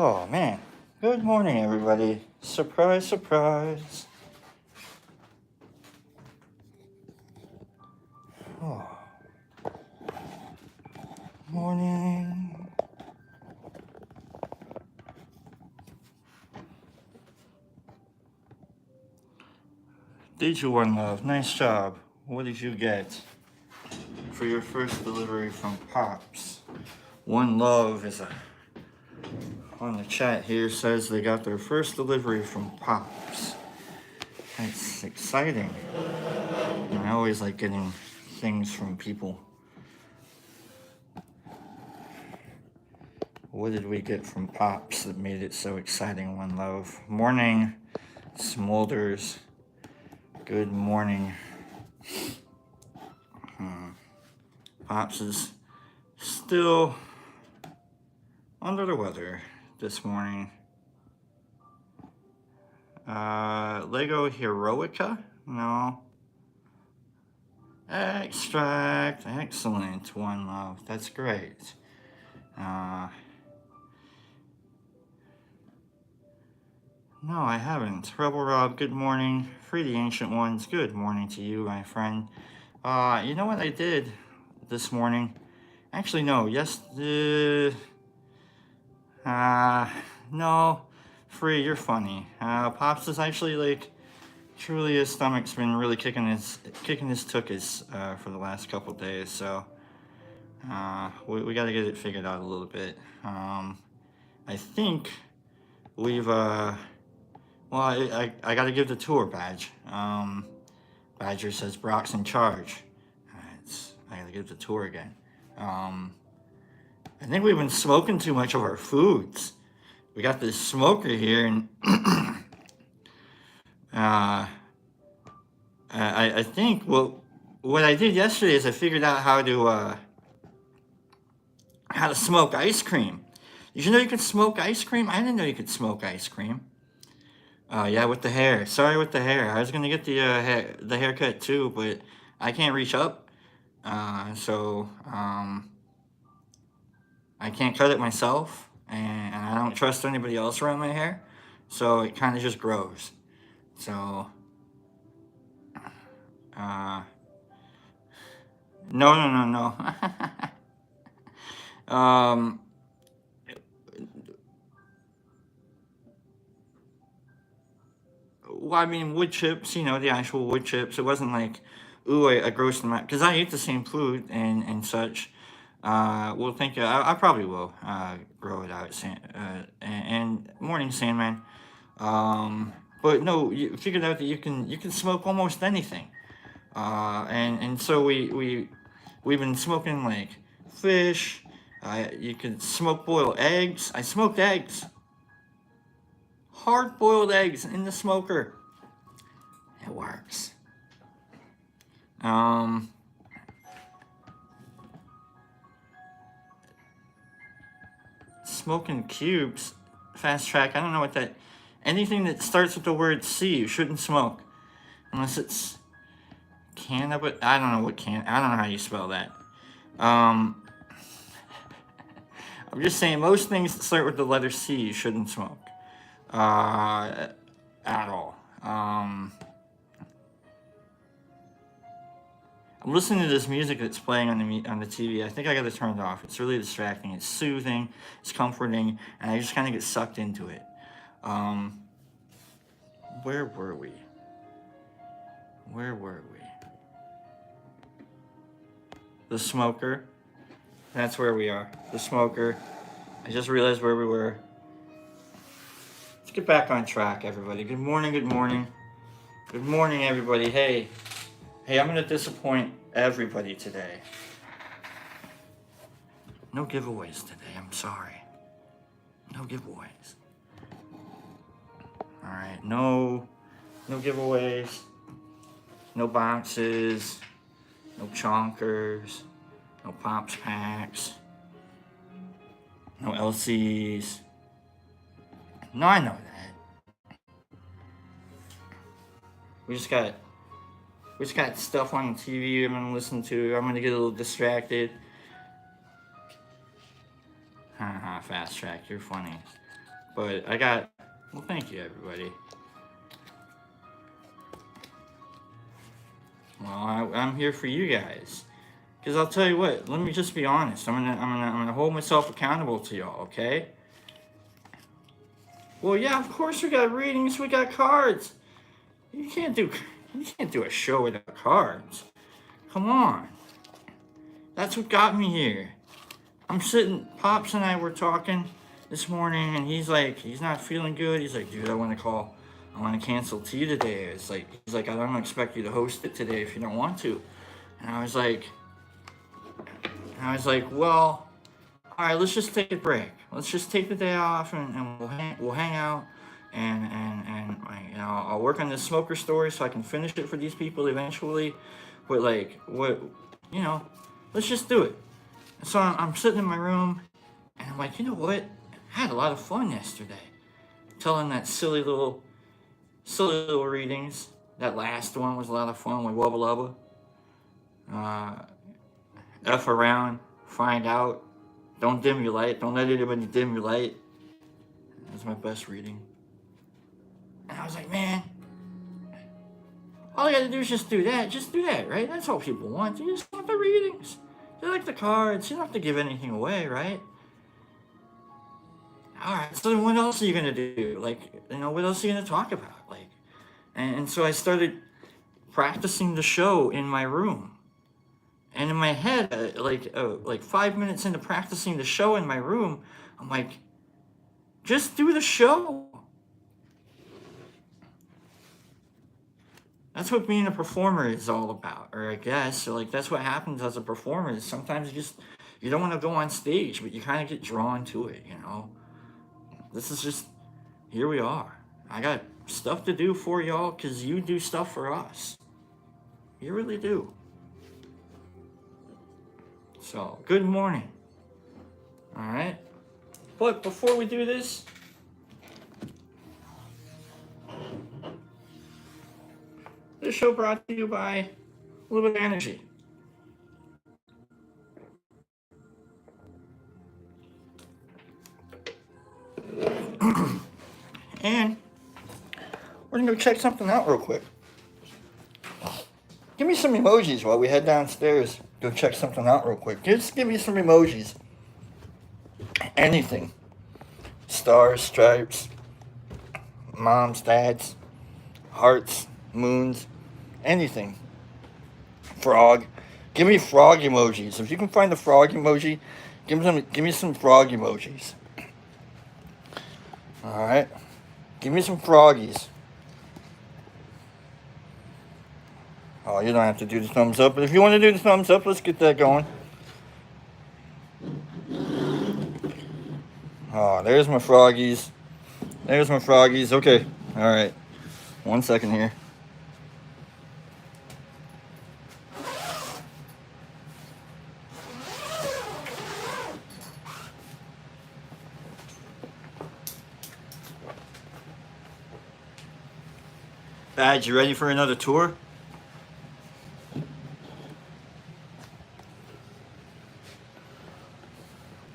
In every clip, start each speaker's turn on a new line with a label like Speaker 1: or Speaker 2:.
Speaker 1: Oh man, good morning everybody. Surprise, surprise. Oh, morning. Did you one love? Nice job. What did you get for your first delivery from Pops? One love is on the chat here says they got their first delivery from Pops. That's exciting. I always like getting things from people. What did we get from Pops that made it so exciting? One love. Morning, Smolders. Good morning. Pops is still under the weather this morning. Lego Heroica? No. Extract. Excellent. One love. That's great. No, I haven't. Rebel Rob, good morning. Free the Ancient Ones, good morning to you, my friend. You know what I did this morning? Actually, no. No. Free, you're funny. Pops is actually like, truly his stomach's been really kicking his tuchus for the last couple days, so we got to get it figured out a little bit. I think we've well, I got to give the tour badge. Badger says Brock's in charge. I got to give the tour again. I think we've been smoking too much of our foods. We got this smoker here, and I think what I did yesterday is I figured out how to smoke ice cream. Did you know you could smoke ice cream? I didn't know you could smoke ice cream. Yeah, with the hair. Sorry with the hair. I was gonna get the haircut too, but I can't reach up, so I can't cut it myself, and I don't trust anybody else around my hair, so it kind of just grows. So, no. Well, I mean, wood chips, the actual wood chips. It wasn't like, ooh, I grossed them out. Because I eat the same food and such. Well, thank you. I probably will grow it out. And morning, Sandman. But no, you figured out that you can smoke almost anything. And so we've been smoking like fish. You can smoke boil eggs. I smoked eggs. Hard boiled eggs in the smoker. It works. Smoking cubes. Fast track. I don't know what that. Anything that starts with the word C, you shouldn't smoke. Unless it's cannabis. I don't know what I don't know how you spell that. I'm just saying, most things that start with the letter C, you shouldn't smoke. At all. I'm listening to this music that's playing on the TV. I think I gotta turn it off. It's really distracting. It's soothing. It's comforting, and I just kind of get sucked into it. Where were we? The smoker. That's where we are. The smoker. I just realized where we were. Let's get back on track, everybody. Good morning, good morning. Good morning, everybody. Hey, I'm gonna disappoint everybody today. No giveaways today, I'm sorry. No giveaways. Alright, no giveaways. No boxes. No chonkers. No Pops packs. No LCs. No, I know that. We just got stuff on the TV I'm gonna listen to. I'm gonna get a little distracted. Haha, fast track, you're funny. But well, thank you, everybody. Well, I'm here for you guys. Because I'll tell you what, let me just be honest. I'm gonna hold myself accountable to y'all, okay? Well, yeah, of course we got readings, we got cards. You can't do a show without cards. Come on. That's what got me here. I'm sitting, Pops and I were talking this morning, and he's like, he's not feeling good. He's like, dude, I want to cancel tea today. He's like, I don't expect you to host it today if you don't want to. And I was like, well, all right, let's just take a break. Let's just take the day off, and we'll hang out, and I'll work on this smoker story so I can finish it for these people eventually. But like, let's just do it. So I'm sitting in my room, and I'm like, you know what? I had a lot of fun yesterday, telling that silly little readings. That last one was a lot of fun with Wubba Lubba. F around, find out. Don't dim your light. Don't let anybody dim your light. That's my best reading. And I was like, man, all I gotta do is just do that. Just do that, right? That's all people want. You just want the readings. They like the cards. You don't have to give anything away, right? All right. So then, what else are you gonna do? Like, what else are you gonna talk about? Like, and so I started practicing the show in my room. And in my head, like 5 minutes into practicing the show in my room, I'm like, just do the show. That's what being a performer is all about, or I guess, so like that's what happens as a performer. Is sometimes you don't want to go on stage, but you kind of get drawn to it. This is just, here we are. I got stuff to do for y'all because you do stuff for us. You really do. So, good morning. All right. But before we do this, this show brought to you by a little bit of energy. And we're gonna go check something out real quick. Give me some emojis while we head downstairs. Go check something out real quick. Just give me some emojis. Anything. Stars, stripes, moms, dads, hearts, moons, anything. Frog. Give me frog emojis. If you can find the frog emoji, give me some frog emojis. Alright. Give me some froggies. Oh, you don't have to do the thumbs up, but if you want to do the thumbs up, let's get that going. Oh, there's my froggies. There's my froggies. Okay. Alright. 1 second here. Badge, you ready for another tour?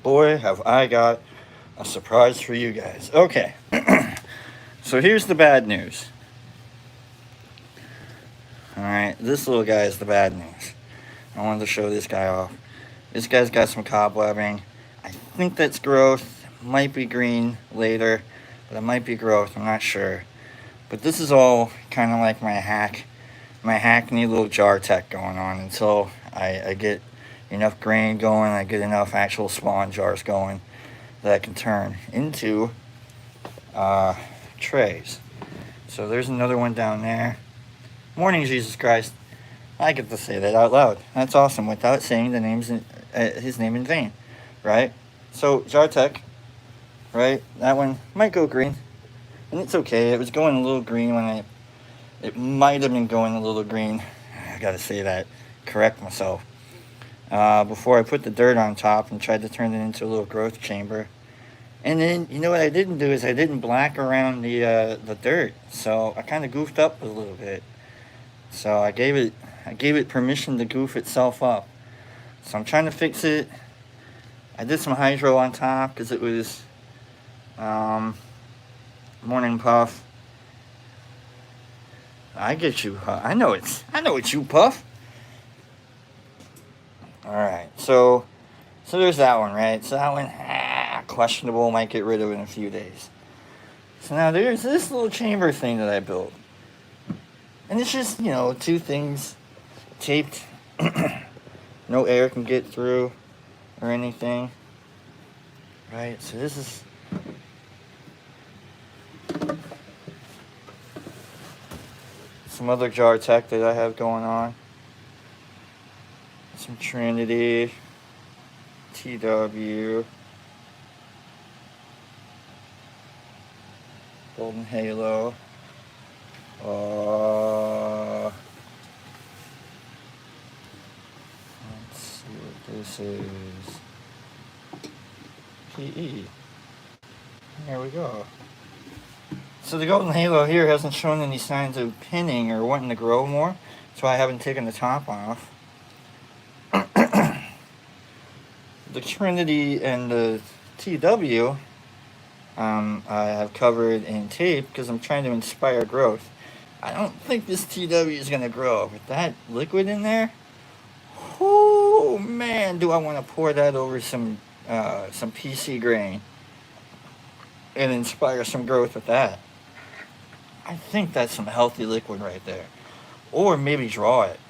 Speaker 1: Boy, have I got a surprise for you guys. Okay. So here's the bad news. Alright, this little guy is the bad news. I wanted to show this guy off. This guy's got some cobwebbing. I think that's growth. Might be green later, but it might be growth. I'm not sure. But this is all kind of like my hackney little jar tech going on until I get enough grain going, I get enough actual spawn jars going that I can turn into trays. So there's another one down there. Morning, Jesus Christ. I get to say that out loud. That's awesome without saying his name in vain, right? So jar tech, right? That one might go green. And it's okay. It was going a little green when it might have been going a little green. I gotta say that. Correct myself. Before I put the dirt on top and tried to turn it into a little growth chamber. And then, what I didn't do is I didn't black around the dirt. So I kind of goofed up a little bit. So I gave it permission to goof itself up. So I'm trying to fix it. I did some hydro on top because it was Morning, Puff. I get you. I know it's you, Puff. All right. So there's that one, right? So that one, questionable. Might get rid of it in a few days. So now there's this little chamber thing that I built, and it's just two things taped. No air can get through or anything. Right. So this is. Some other jar tech that I have going on. Some Trinity, TW, Golden Halo. Let's see what this is. PE. There we go. So the Golden Halo here hasn't shown any signs of pinning or wanting to grow more, so I haven't taken the top off. The Trinity and the TW I have covered in tape because I'm trying to inspire growth. I don't think this TW is going to grow. With that liquid in there, oh man, do I want to pour that over some PC grain and inspire some growth with that. I think that's some healthy liquid right there. Or maybe draw it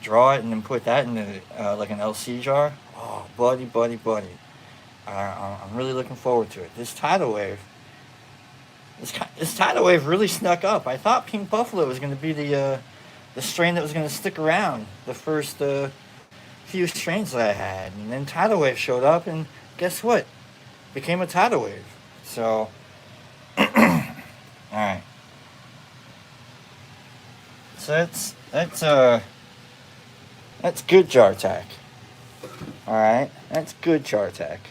Speaker 1: and then put that in like an LC jar. Oh, buddy. I'm really looking forward to it. This tidal wave really snuck up. I thought Pink Buffalo was going to be the strain that was going to stick around the first few strains that I had, and then tidal wave showed up, and guess what? Became a tidal wave. So, all right. So that's good jar tech. All right, that's good jar tech.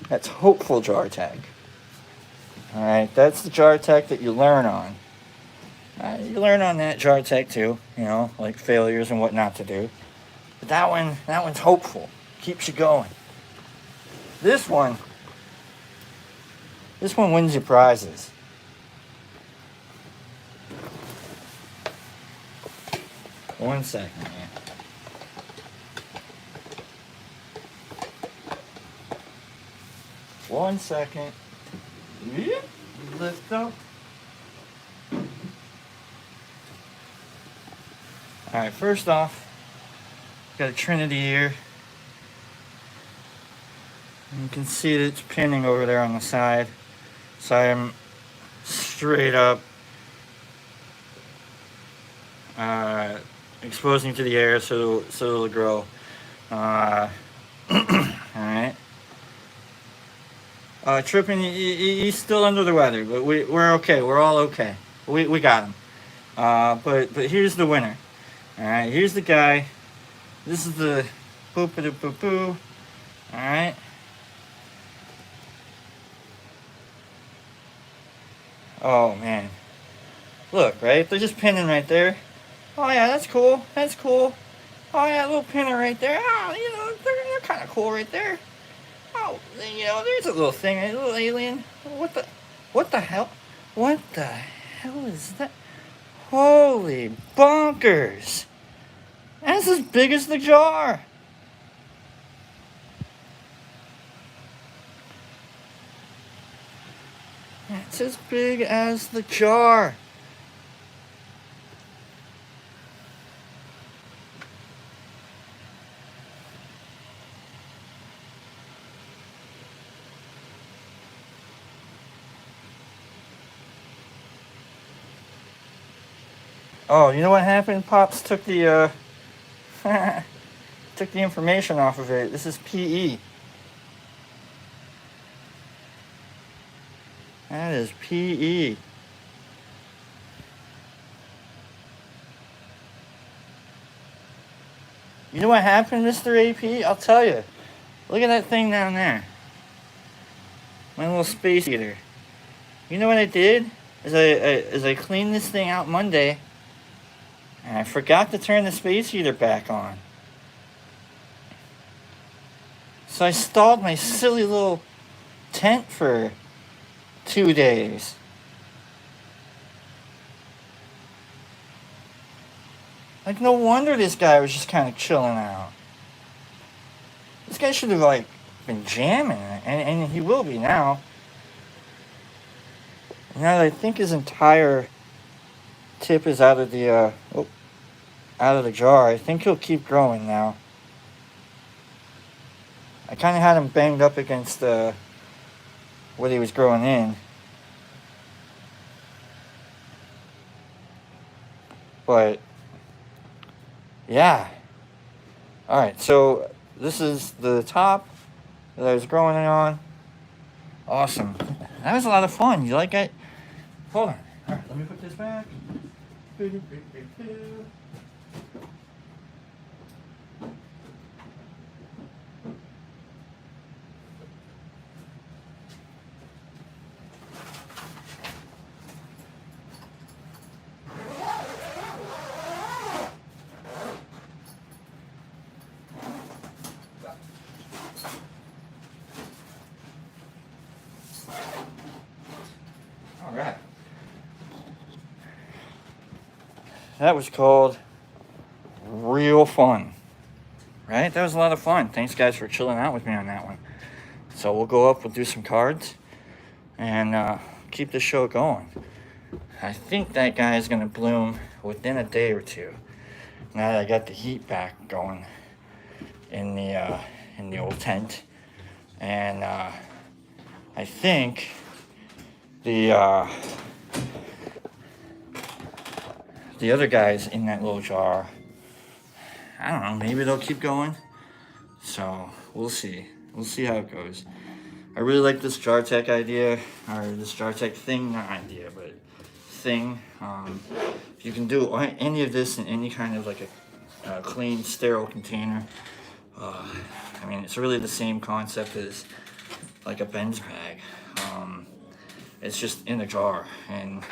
Speaker 1: That's hopeful jar tech. All right, that's the jar tech that you learn on. You learn on that jar tech too, like failures and what not to do. But that one's hopeful. Keeps you going. This one wins you prizes. One second, man. One second. Yeah. Lift up. Alright, first off, got a Trinity here. You can see that it's pinning over there on the side. So I'm straight up exposing to the air so it'll grow. Alright. Tripping, he's still under the weather, but we're okay. We're all okay. We got him. But here's the winner. Alright, here's the guy. This is the boop-a-doop-boop-boo. Alright. Oh, man. Look, right? They're just pinning right there. Oh, yeah, that's cool. That's cool. Oh, yeah, a little pinner right there. Oh, they're kind of cool right there. Oh, there's a little thing, a little alien. What the hell? What the hell is that? Holy bonkers! That's as big as the jar. That's as big as the jar. Oh, you know what happened? Pops took the took the information off of it. This is PE. That is PE. You know what happened, Mr. AP? I'll tell you. Look at that thing down there. My little space heater. You know what I did? As I cleaned this thing out Monday, and I forgot to turn the space heater back on. So I stalled my silly little tent for 2 days. Like, no wonder this guy was just kind of chilling out. This guy should have, like, been jamming, and he will be now. Now that I think his entire tip is out of the, out of the jar, I think he'll keep growing now. I kind of had him banged up against what he was growing in. But, yeah. Alright, so this is the top that I was growing it on. Awesome. That was a lot of fun. You like it? Hold on. Alright, let me put this back. Alright. That was called Real Fun. Right? That was a lot of fun. Thanks, guys, for chilling out with me on that one. So we'll go up, we'll do some cards, and keep the show going. I think that guy is going to bloom within a day or two. Now that I got the heat back going in the old tent. And I think the other guys in that little jar, I don't know, maybe they'll keep going. So we'll see. We'll see how it goes. I really like this JarTech idea, or this JarTech thing, not idea, but thing. If you can do any of this in any kind of like a clean, sterile container, I mean, it's really the same concept as like a Ben's bag. It's just in a jar and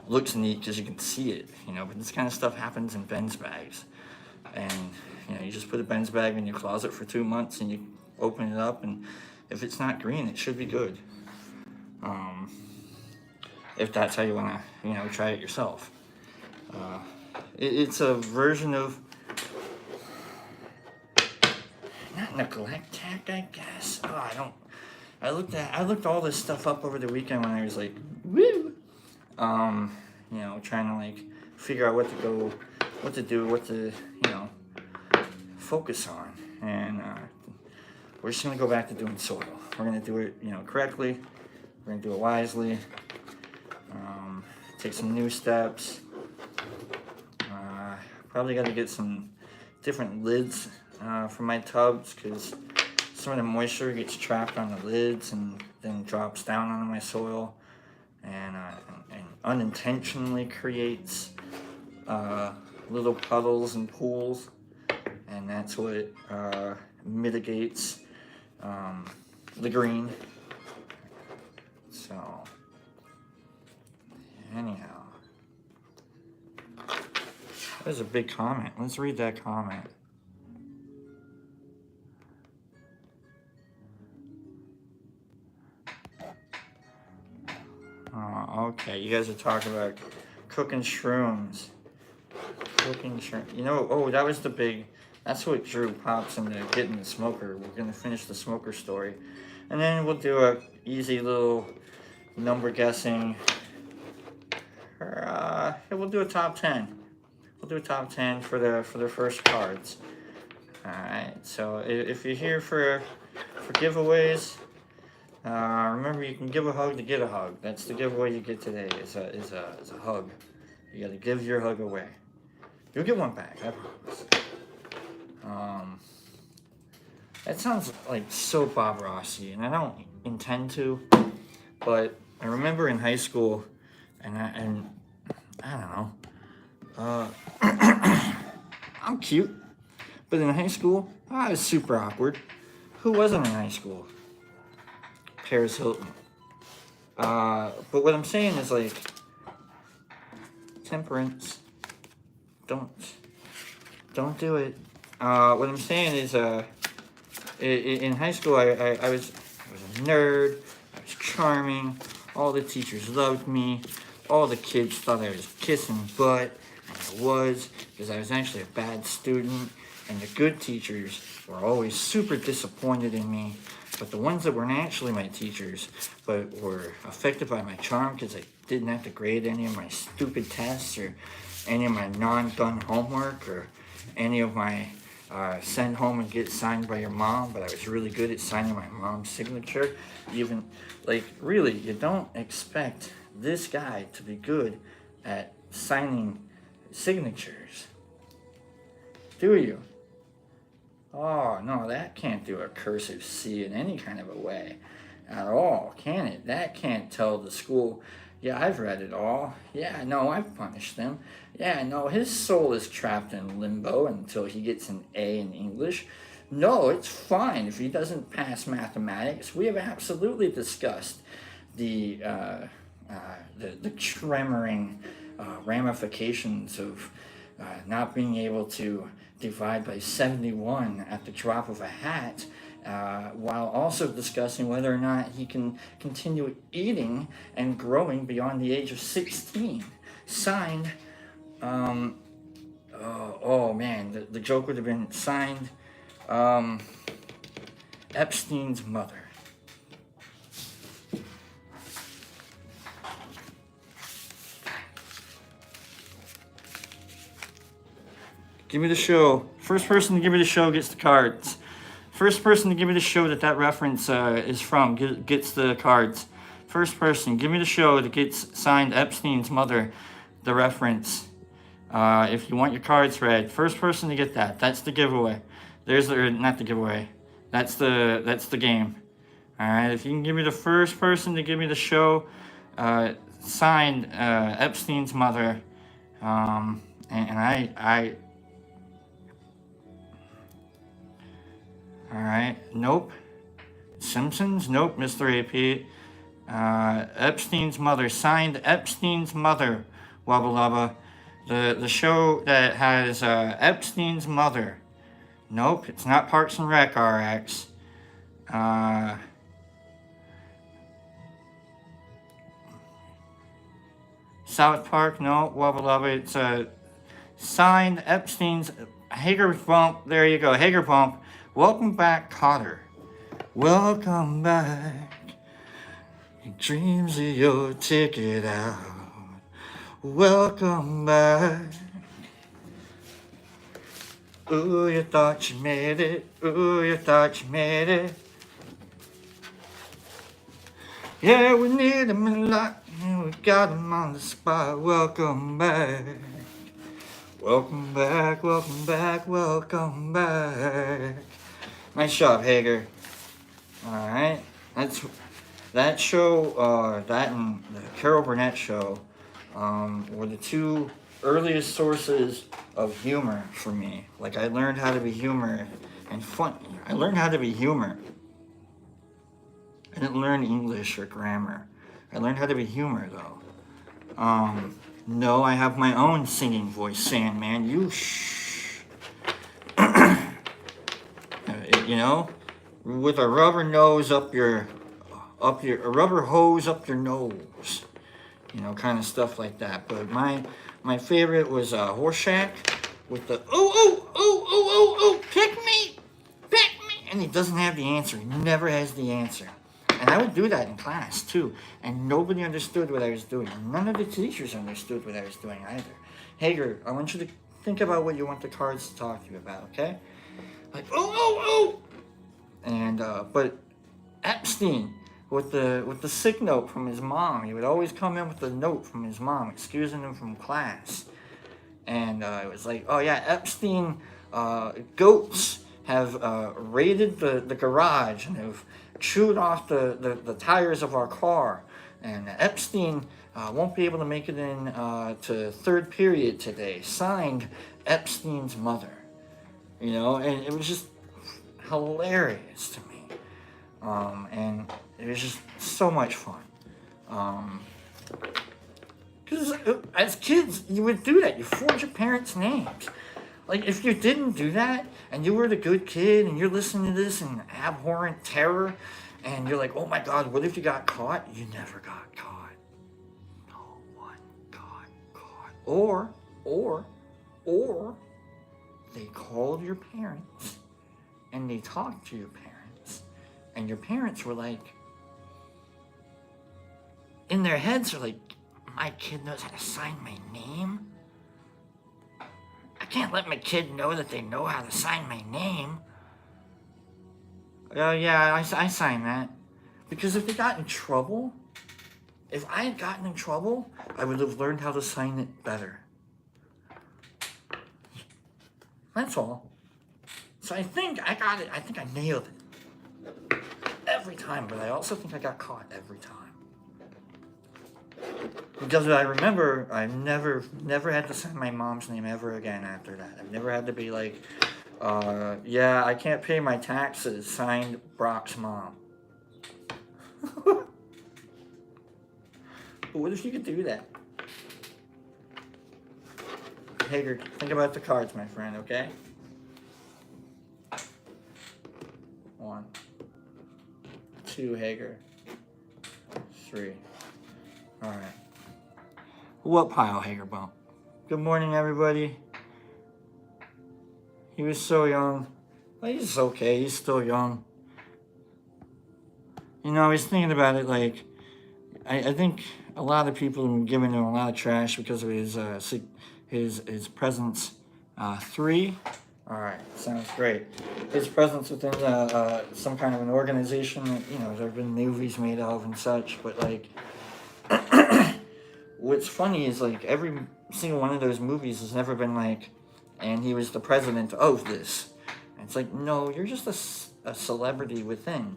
Speaker 1: looks neat because you can see it, you know, but this kind of stuff happens in Ben's bags. And, you know, you just put a Ben's bag in your closet for 2 months and you open it up, and if it's not green, it should be good. If that's how you want to, you know, try it yourself. It's a version of, not neglect tech, I guess. I looked all this stuff up over the weekend when I was like, woo! You know, trying to like figure out what to do, what to, you know, focus on. And we're just gonna go back to doing soil. We're gonna do it, you know, correctly. We're gonna do it wisely. Take some new steps. Probably got to get some different lids for my tubs, because some of the moisture gets trapped on the lids and then drops down onto my soil, and unintentionally creates little puddles and pools, and that's what mitigates the green. So anyhow, there's a big comment. Let's read that comment. Okay, you guys are talking about cooking shrooms. You know, oh, that was the big, that's what drew Pops into getting the smoker. We're going to finish the smoker story. And then we'll do a easy little number guessing. We'll do a top 10. We'll do a top 10 for the first cards. Alright, so if you're here for giveaways, remember, you can give a hug to get a hug. That's the giveaway you get today, is a hug. You gotta give your hug away. You'll get one back, I promise. That sounds like so Bob Rossi, and I don't intend to, but I remember in high school, and I don't know, I'm cute, but in high school, I was super awkward. Who wasn't in high school? Paris Hilton. But what I'm saying is, like, temperance. Don't do it. What I'm saying is, in high school, I was a nerd. I was charming. All the teachers loved me. All the kids thought I was kissing butt. And I was, because I was actually a bad student. And the good teachers were always super disappointed in me. But the ones that weren't actually my teachers, but were affected by my charm because I didn't have to grade any of my stupid tests or any of my non-done homework or any of my send home and get signed by your mom, but I was really good at signing my mom's signature. Even, like, really, you don't expect this guy to be good at signing signatures, do you? Oh, no, that can't do a cursive C in any kind of a way at all, can it? That can't tell the school, yeah, I've read it all. Yeah, no, I've punished him. Yeah, no, his soul is trapped in limbo until he gets an A in English. No, it's fine if he doesn't pass mathematics. We have absolutely discussed the tremoring ramifications of not being able to divide by 71 at the drop of a hat, while also discussing whether or not he can continue eating and growing beyond the age of 16. Signed, oh man, the joke would have been signed, Epstein's mother. Give me the show. First person to give me the show gets the cards. First person to give me the show that reference is from gets the cards. First person, give me the show that gets signed Epstein's mother, the reference. If you want your cards read, first person to get that. That's the giveaway. Not the giveaway. That's the game. All right. If you can give me the first person to give me the show, signed Epstein's mother, and I. All right. Nope. Simpsons. Nope. Mr. AP. Epstein's mother, signed Epstein's mother, Wubba Lubba. The show that has Epstein's mother. Nope, it's not Parks and Rec RX. South Park, no, Wubba Lubba. It's signed Epstein's Hager Bump. There you go, Hager Bump. Welcome back, Cotter. Welcome back. Dreams of your ticket out. Welcome back. Ooh, you thought you made it. Ooh, you thought you made it. Yeah, we need him a lot. And we got him on the spot. Welcome back. Welcome back, welcome back, welcome back. Nice job, Hager. Alright. That show, that and the Carol Burnett show, were the two earliest sources of humor for me. Like, I learned how to be humor and funny. I learned how to be humor. I didn't learn English or grammar. I learned how to be humor, though. No, I have my own singing voice, Sandman. You shh. You know, with a rubber nose a rubber hose up your nose. You know, kind of stuff like that. But my favorite was Horseshack with the pick me, and he doesn't have the answer. He never has the answer. And I would do that in class too, and nobody understood what I was doing. None of the teachers understood what I was doing either. Hager, I want you to think about what you want the cards to talk to you about, okay? Like and but Epstein with the sick note from his mom, he would always come in with a note from his mom excusing him from class, and it was like, oh yeah, Epstein goats have raided the garage and have chewed off the tires of our car, and Epstein won't be able to make it in to third period today. Signed, Epstein's mother. You know, and it was just hilarious to me, and it was just so much fun. Because as kids, you would do that. You forge your parents' names. Like, if you didn't do that, and you were the good kid, and you're listening to this in abhorrent terror, And you're like, oh my God, what if you got caught? You never got caught. No one got caught. Or, they called your parents and they talked to your parents. And your parents were like, in their heads, are like, my kid knows how to sign my name? I can't let my kid know that they know how to sign my name. Yeah, I signed that. Because if they got in trouble, if I had gotten in trouble, I would have learned how to sign it better. That's all. So I think I got it. I think I nailed it. Every time, but I also think I got caught every time. Because I remember I never had to sign my mom's name ever again after that. I've never had to be like, yeah, I can't pay my taxes, signed Brock's mom. But what if you could do that? Hager, think about the cards, my friend, okay? 1, 2, Hager. 3. Alright. What pile, Hager bump? Good morning, everybody. He was so young. Well, he's okay, he's still young. You know, I was thinking about it, like, I think a lot of people have been giving him a lot of trash because of his presence. 3. All right, sounds great. His presence within some kind of an organization that, you know, there have been movies made of and such, but like, what's funny is like every single one of those movies has never been like, and he was the president of this. And it's like, no, you're just a celebrity within.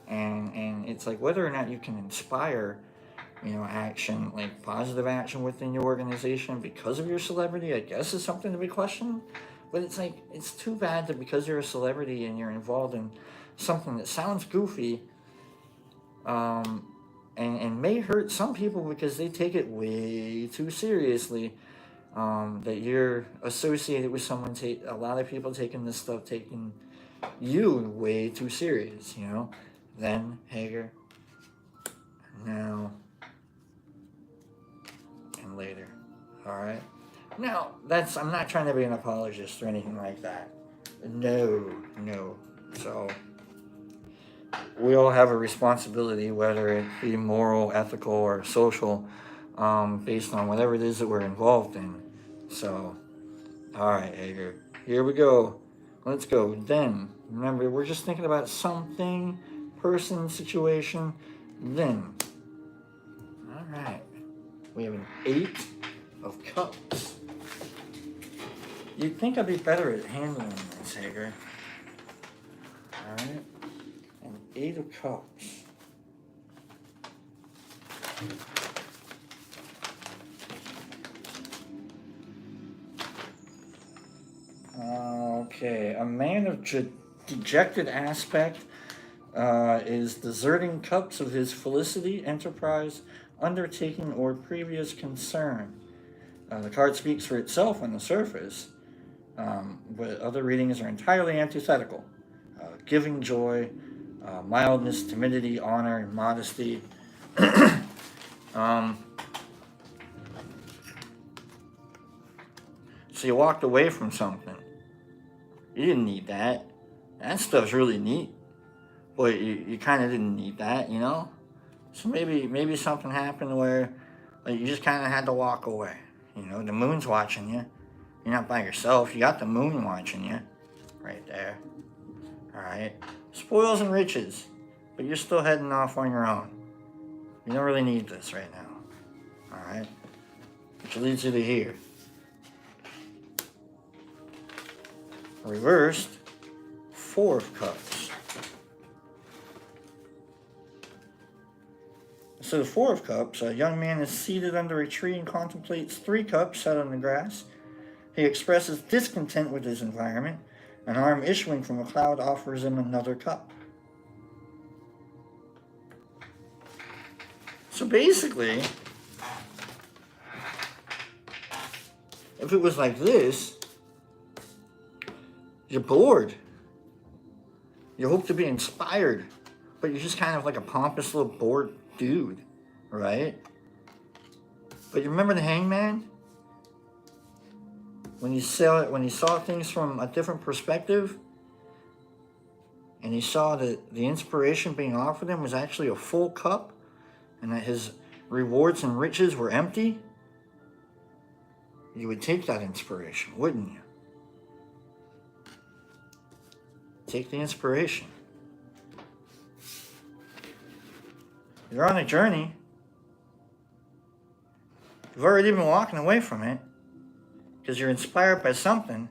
Speaker 1: And it's like whether or not you can inspire, you know, action, like positive action within your organization because of your celebrity, I guess is something to be questioned. But it's like, it's too bad that because you're a celebrity and you're involved in something that sounds goofy, and may hurt some people because they take it way too seriously, that you're associated with someone, a lot of people taking this stuff, taking you way too serious, you know? Then Hager, now, and later. All right? Now, I'm not trying to be an apologist or anything like that. No. So, we all have a responsibility, whether it be moral, ethical, or social, based on whatever it is that we're involved in. So, all right, Hager, here we go. Let's go. Then, remember, we're just thinking about something, person, situation, then. All right. We have an 8 of Cups. You'd think I'd be better at handling this, Hager. All right. An 8 of Cups. Okay. A man of dejected aspect is deserting cups of his felicity, enterprise, undertaking, or previous concern. The card speaks for itself on the surface, but other readings are entirely antithetical. Giving joy, mildness, timidity, honor, and modesty. So you walked away from something. You didn't need that. That stuff's really neat. But you kind of didn't need that, you know? So maybe something happened where like, you just kind of had to walk away. You know, the moon's watching you. You're not by yourself. You got the moon watching you. Right there. Alright. Spoils and riches. But you're still heading off on your own. You don't really need this right now. Alright? Which leads you to here. Reversed. 4 of Cups. So the 4 of Cups, a young man is seated under a tree and contemplates 3 cups set on the grass. He expresses discontent with his environment. An arm issuing from a cloud offers him another cup. So basically, if it was like this, you're bored. You hope to be inspired but you're just kind of like a pompous little bored dude, right? But you remember the Hangman? When he saw things from a different perspective, and he saw that the inspiration being offered him was actually a full cup, and that his rewards and riches were empty, you would take that inspiration, wouldn't you? Take the inspiration. You're on a journey. You've already been walking away from it because you're inspired by something.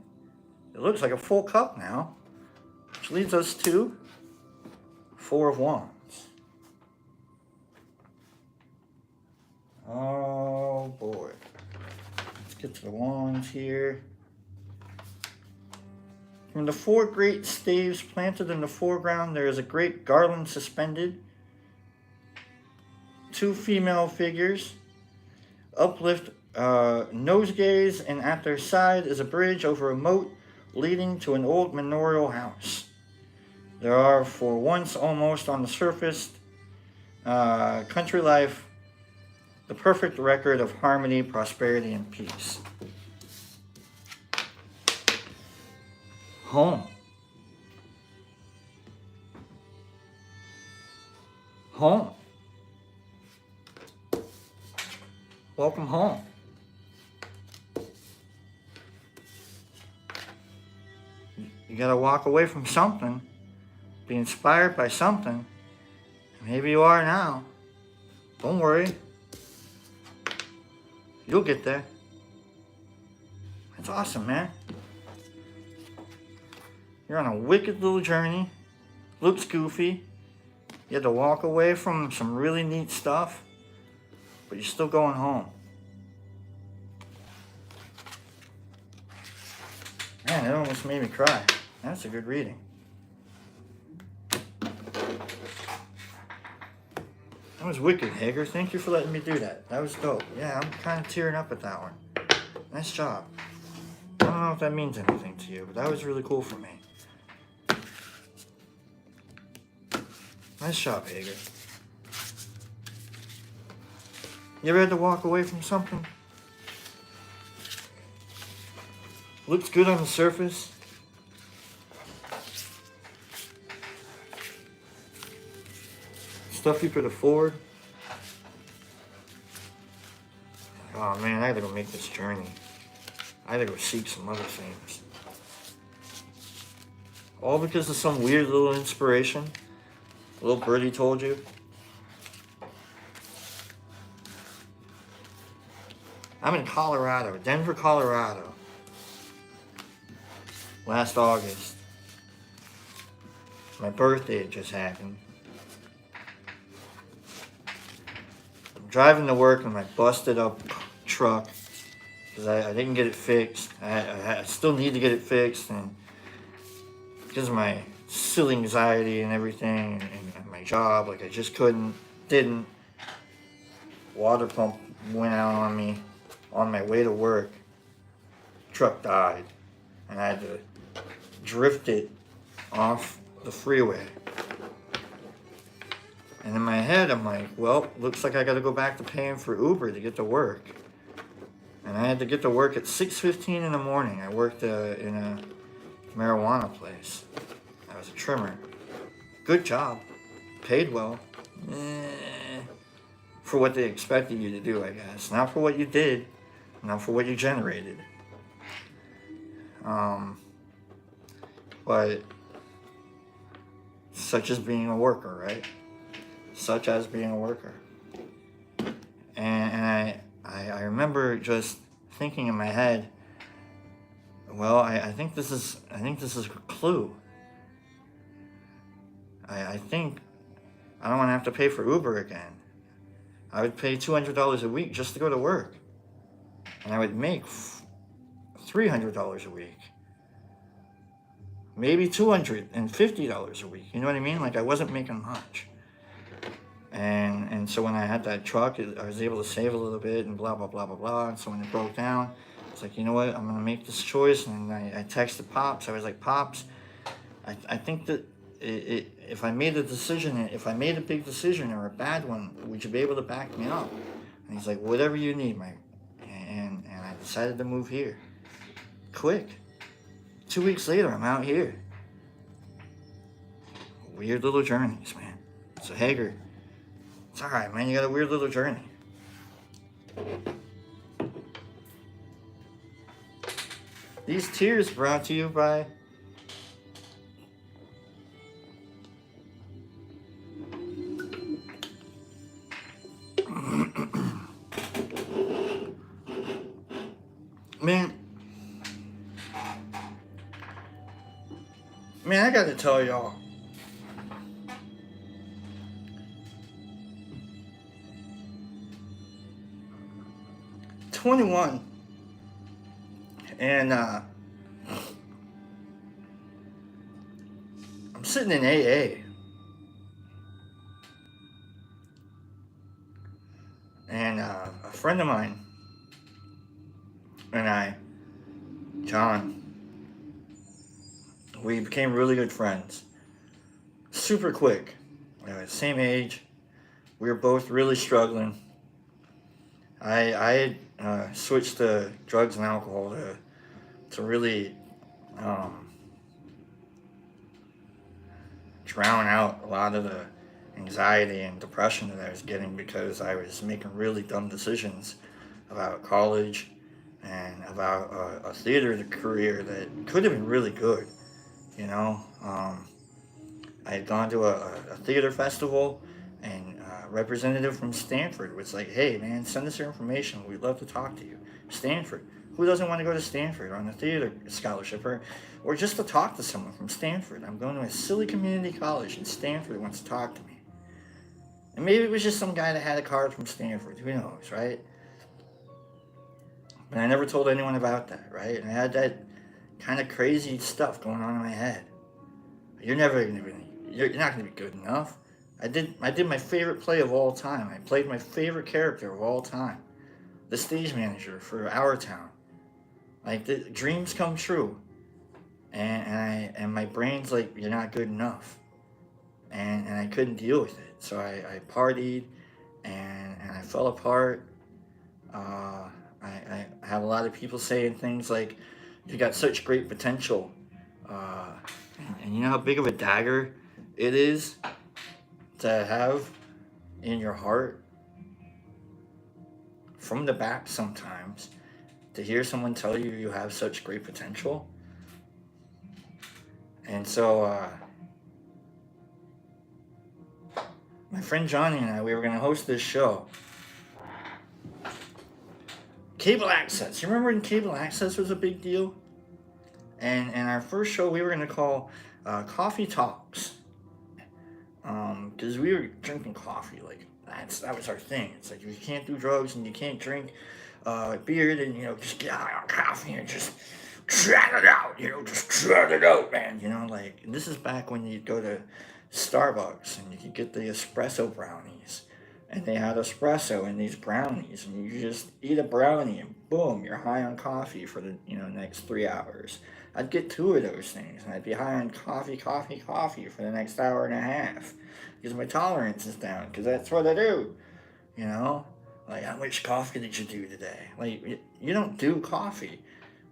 Speaker 1: It looks like a full cup now, which leads us to Four of Wands. Oh boy. Let's get to the wands here. From the four great staves planted in the foreground, there is a great garland suspended. Two female figures uplift nosegays, and at their side is a bridge over a moat leading to an old manorial house. There are, for once almost on the surface, country life, the perfect record of harmony, prosperity, and peace. Home. Home. Welcome home. You gotta walk away from something, be inspired by something. Maybe you are now. Don't worry. You'll get there. That's awesome, man. You're on a wicked little journey. Looks goofy. You had to walk away from some really neat stuff, but you're still going home. Man, it almost made me cry. That's a good reading. That was wicked, Hager. Thank you for letting me do that. That was dope. Yeah, I'm kind of tearing up at that one. Nice job. I don't know if that means anything to you, but that was really cool for me. Nice job, Hager. You ever had to walk away from something? Looks good on the surface. Stuff you could afford. Oh man, I gotta go make this journey. I gotta go seek some other things. All because of some weird little inspiration a little birdie told you. I'm in Colorado, Denver, Colorado. Last August. My birthday just happened. I'm driving to work in my busted up truck because I didn't get it fixed. I still need to get it fixed, and because of my silly anxiety and everything and my job, like I just didn't. Water pump went out on me on my way to work. Truck died, and I had to drift it off the freeway. And in my head, I'm like, well, looks like I gotta go back to paying for Uber to get to work. And I had to get to work at 6:15 in the morning. I worked in a marijuana place. I was a trimmer. Good job. Paid well. For what they expected you to do, I guess. Not for what you did. Not for what you generated. But such as being a worker, right? Such as being a worker. And I remember just thinking in my head, well, I think this is a clue. I think I don't want to have to pay for Uber again. I would pay $200 a week just to go to work. And I would make $300 a week. Maybe $250 a week. You know what I mean? Like I wasn't making much. And so when I had that truck, I was able to save a little bit and blah, blah, blah, blah, blah. And so when it broke down, it's like, you know what? I'm going to make this choice. And I texted Pops. I was like, Pops, I think that if I made a decision, if I made a big decision or a bad one, would you be able to back me up? And he's like, whatever you need, Mike. And I decided to move here. Quick. 2 weeks later, I'm out here. Weird little journeys, man. So Hager, it's alright, man. You got a weird little journey. These tears brought to you by man, I gotta tell y'all. "21, and I'm sitting in AA, and a friend of mine and I, John, we became really good friends. Super quick. We were the same age. We were both really struggling. I had switched to drugs and alcohol to really drown out a lot of the anxiety and depression that I was getting because I was making really dumb decisions about college and about a theater career that could have been really good. You know, I had gone to a theater festival, and a representative from Stanford was like, "Hey, man, send us your information. We'd love to talk to you." Stanford. Who doesn't want to go to Stanford on a theater scholarship or just to talk to someone from Stanford? I'm going to a silly community college, and Stanford wants to talk to me. And maybe it was just some guy that had a card from Stanford. Who knows, right? But I never told anyone about that, right? And I had that kind of crazy stuff going on in my head. You're never gonna be. You're not gonna be good enough. I did my favorite play of all time. I played my favorite character of all time, the stage manager for Our Town. Like the dreams come true, and my brain's like, you're not good enough, and I couldn't deal with it. So I partied, and I fell apart. I have a lot of people saying things like, "You got such great potential," and you know how big of a dagger it is to have in your heart from the back sometimes to hear someone tell you you have such great potential. And so my friend Johnny and I, we were going to host this show. Cable access. You remember when cable access was a big deal? And our first show we were going to call Coffee Talks. Because we were drinking coffee. Like, that was our thing. It's like, you can't do drugs and you can't drink beer, then, you know, just get out on coffee and just chat it out. You know, just chat it out, man. You know, like, and this is back when you'd go to Starbucks and you could get the espresso brownies. And they had espresso in these brownies, and you just eat a brownie, and boom, you're high on coffee for the next 3 hours. I'd get 2 of those things, and I'd be high on coffee for the next hour and a half, because my tolerance is down, because that's what I do, you know? Like, how much coffee did you do today? Like, you don't do coffee,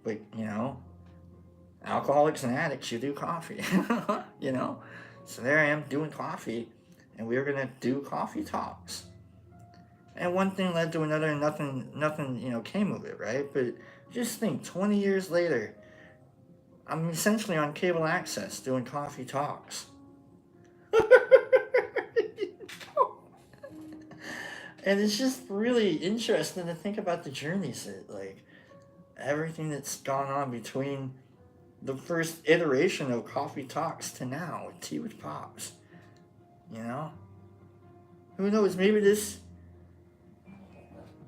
Speaker 1: but, you know, alcoholics and addicts, you do coffee, you know? So there I am doing coffee, and we were going to do coffee talks. And one thing led to another, and nothing, came of it, right? But just think, 20 years later, I'm essentially on cable access doing coffee talks. And it's just really interesting to think about the journeys that, like, everything that's gone on between the first iteration of Coffee Talks to now with Tea with Pops. You know? Who knows? Maybe this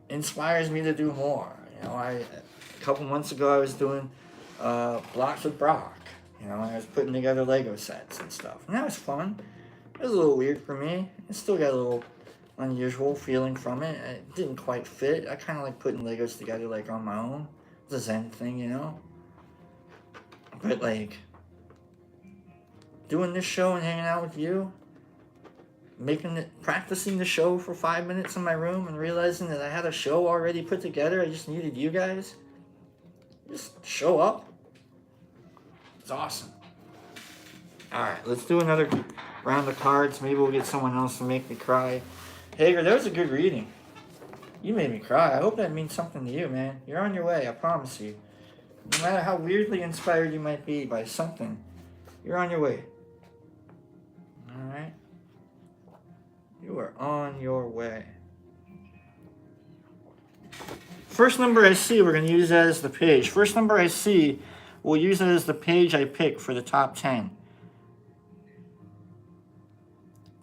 Speaker 1: inspires me to do more. You know, a couple months ago I was doing Blocks with Brock. You know, I was putting together Lego sets and stuff. And that was fun. It was a little weird for me. It still got a little unusual feeling from it. It didn't quite fit. I kind of like putting Legos together like on my own. It's a Zen thing, you know? But like, doing this show and hanging out with you, practicing the show for 5 minutes in my room and realizing that I had a show already put together. I just needed you guys. Just show up. It's awesome. Alright, let's do another round of cards. Maybe we'll get someone else to make me cry. Hager, that was a good reading. You made me cry. I hope that means something to you, man. You're on your way, I promise you. No matter how weirdly inspired you might be by something, you're on your way. Alright? You are on your way. First number I see, we're going to use that as the page. First number I see, we'll use that as the page I pick for the top 10.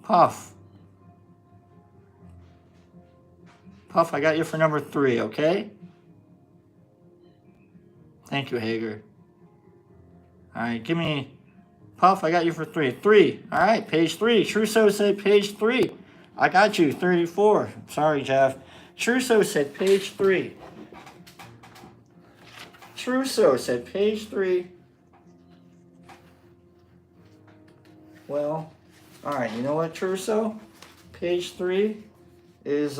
Speaker 1: Puff. Puff, I got you for number 3, okay? Thank you, Hager. Alright, give me... Puff, I got you for 3. 3. Alright, page 3. Trousseau said page 3. I got you, 34. Sorry, Jeff. Trousseau said page 3. Trousseau said page 3. Well, alright, you know what, Trousseau? Page 3 is,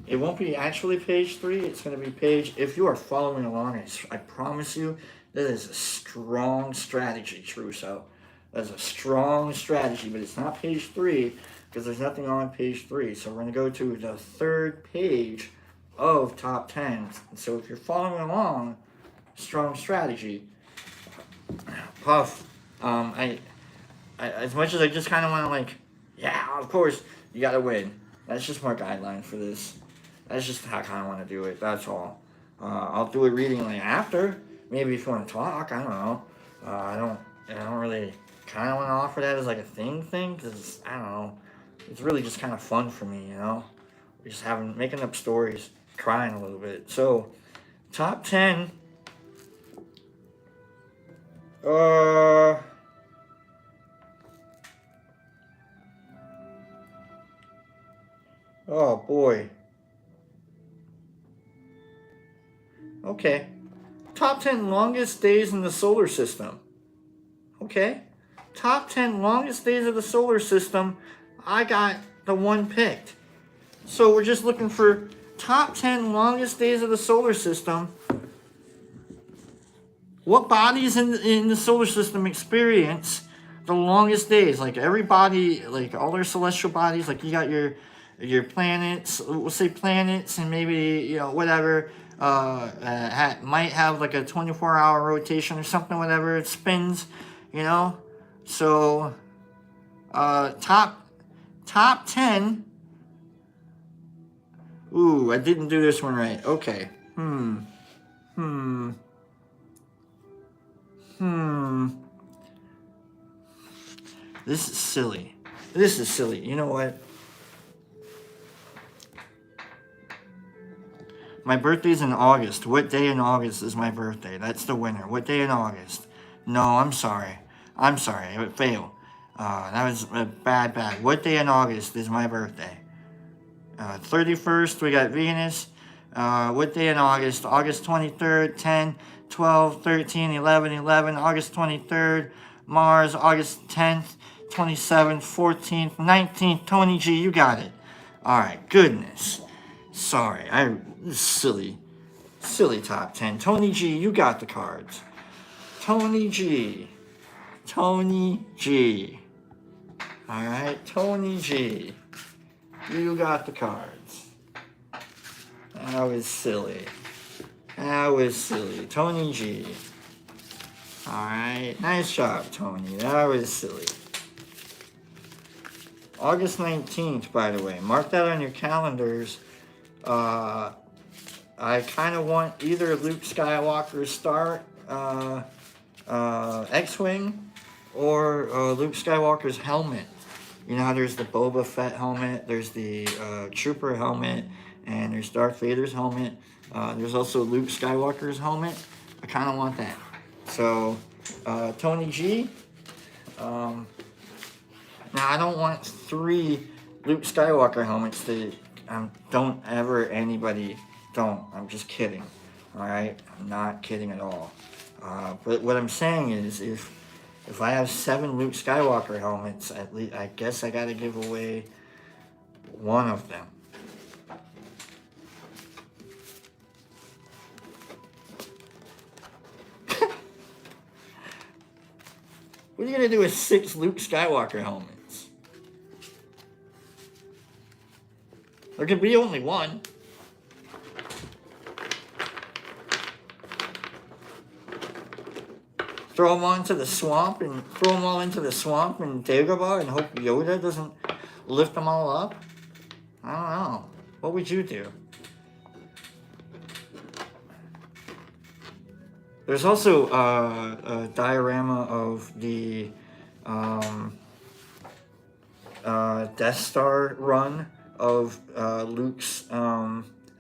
Speaker 1: it won't be actually page 3. It's going to be page... If you are following along, I promise you, that is a strong strategy, Trousseau. That's a strong strategy, but it's not page 3 because there's nothing on page 3. So we're going to go to the 3rd page of top 10. So if you're following along, strong strategy. Puff, I as much as I just kind of want to like, yeah, of course, you got to win. That's just my guideline for this. That's just how I kind of want to do it. That's all. I'll do a reading like after. Maybe if you want to talk, I don't know. I don't really kind of want to offer that as like a thing because I don't know. It's really just kind of fun for me, you know. Just making up stories, crying a little bit. So, top 10. Oh boy. Okay. Top 10 longest days in the solar system. Okay. Top 10 longest days of the solar system. I got the one picked. So we're just looking for top 10 longest days of the solar system. What bodies in the solar system experience the longest days? Like every body, like all their celestial bodies, like you got your planets, we'll say planets, and maybe, you know, whatever, might have like a 24-hour rotation or something, whatever, it spins, you know. So, top 10. Ooh, I didn't do this one right. Okay. This is silly. This is silly. You know what? My birthday's in August. What day in August is my birthday? That's the winner. What day in August? No, I'm sorry. I'm sorry. I failed. That was bad. What day in August is my birthday? 31st, we got Venus. What day in August? August 23rd, 10, 12, 13, 11, 11. August 23rd, Mars. August 10th, 27th, 14th, 19th. Tony G, you got it. All right, goodness. Sorry, silly top 10. Tony G, you got the cards. Tony G. All right, Tony G, you got the cards. That was silly. Tony G. All right, nice job, Tony. That was silly. August 19th, by the way. Mark that on your calendars. I kind of want either Luke Skywalker's Star X-Wing or Luke Skywalker's helmet. You know how there's the Boba Fett helmet, there's the Trooper helmet, and there's Darth Vader's helmet. There's also Luke Skywalker's helmet. I kind of want that. So, Tony G. Now, I don't want 3 Luke Skywalker helmets. Don't. I'm just kidding. Alright? I'm not kidding at all. But what I'm saying is, if I have 7 Luke Skywalker helmets, at least I guess I gotta give away one of them. What are you gonna do with 6 Luke Skywalker helmets? There could be only one. Throw them all into the swamp and Dagobah and hope Yoda doesn't lift them all up? I don't know. What would you do? There's also a diorama of the Death Star run of Luke's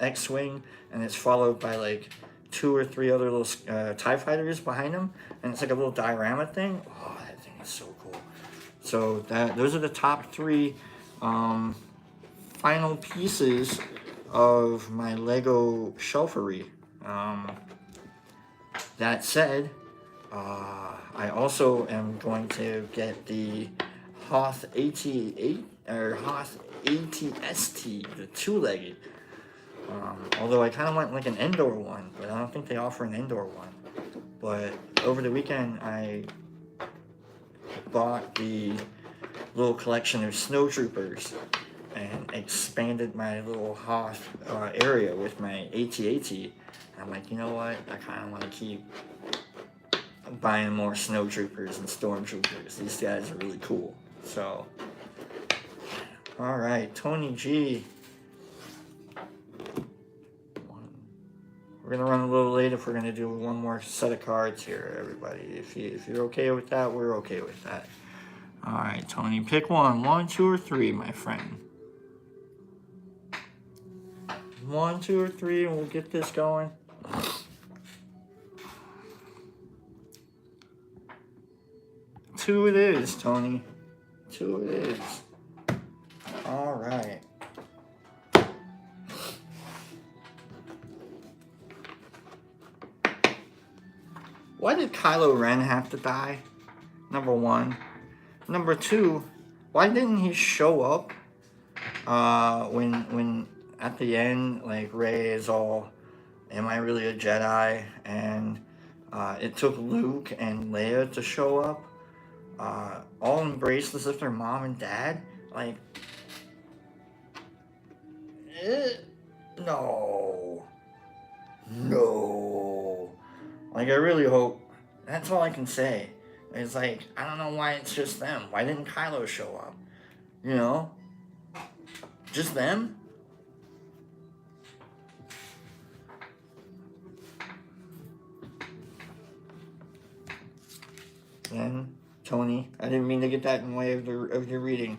Speaker 1: X-Wing, and it's followed by like 2 or 3 other little TIE fighters behind him, and it's like a little diorama thing. Oh, that thing is so cool. So those are the top 3 final pieces of my Lego shelfery. That said, I also am going to get the Hoth AT8 or Hoth ATST, the 2-legged. Although I kind of want like an indoor one, but I don't think they offer an indoor one. But over the weekend, I bought the little collection of snowtroopers and expanded my little Hoth area with my AT-AT. I'm like, you know what? I kind of want to keep buying more snowtroopers and stormtroopers. These guys are really cool. So, all right, Tony G. We're gonna run a little late if we're gonna do one more set of cards here, everybody. If you're okay with that, we're okay with that. All right, Tony, pick one. 1, 2, or 3, my friend. 1, 2, or 3, and we'll get this going. 2 it is, Tony. 2 it is. All right. Why did Kylo Ren have to die? Number 1. Number 2, why didn't he show up when at the end, like, Rey is all, am I really a Jedi? And it took Luke and Leia to show up, all embraced as if they're mom and dad. Like, no. Like, I really hope, that's all I can say. It's like, I don't know why it's just them. Why didn't Kylo show up? You know? Just them? And Tony, I didn't mean to get that in the way of your reading.